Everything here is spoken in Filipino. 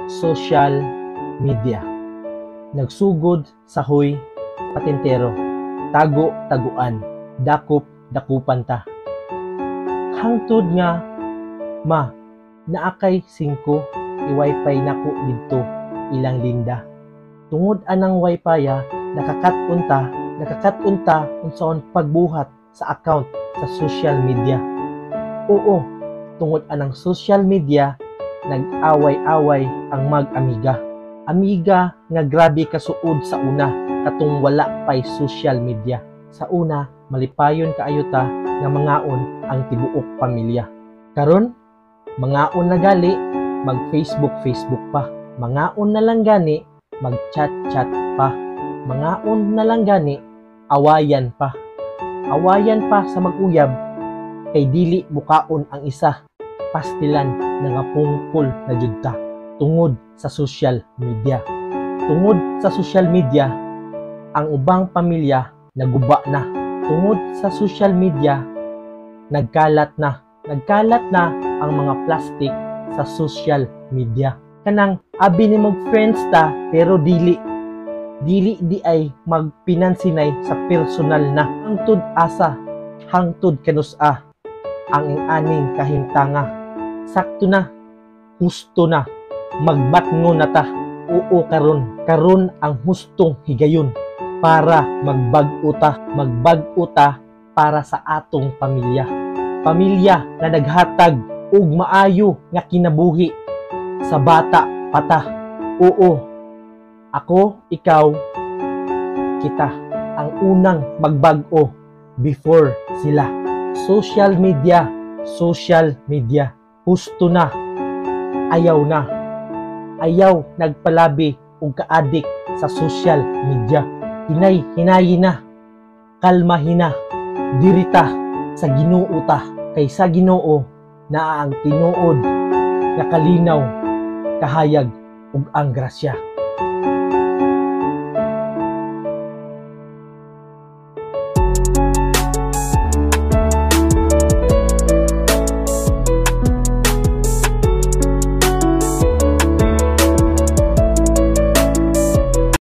social media. Nagsugod sa huy patintero, tago taguan, dakop dakupan ta. Hangtod nga naakay 5 i-wifi nako didto ilang linda. Tungod anang wifi nakakatunta unsaon pagbuhat sa account sa social media. Oo, tungod anang social media nag-away-away ang mag-amiga. Amiga nga grabe kasuod sa una katong wala pay social media. Sa una, malipayon kaayo ta nga mangaon ang tibuok pamilya. Karon, mangaon na gali, mag-Facebook pa. Mangaon na lang gani, mag-chat pa. Mangaon na lang gani, awayan pa. Awayan pa sa mag-uyab, kay dili bukaon ang isa, pastilan nga pungkol na jud ta tungod sa social media. Tungod sa social media, ang ubang pamilya naguba na. Tungod sa social media, nagkalat na ang mga plastic sa social media. Kanang abi ni mag friends ta pero dili di ay magpinansinay sa personal na. Hangtod kanus-a ang aning kahintanga. Sakto na, husto na, magmatngo na ta. Oo, karon ang hustong higayon para magbag-o ta para sa atong pamilya. Pamilya na naghatag og maayo nga kinabuhi sa bata pata. Oo, ako, ikaw, kita ang unang magbag-o before sila. Social media, husto na, ayaw nagpalabi og kaadik sa social media. Hinayi na, kalmahin na, dirita sa Ginoo ta, kay sa Ginoo na ang tinuod nga kalinaw, kahayag ug ang grasya.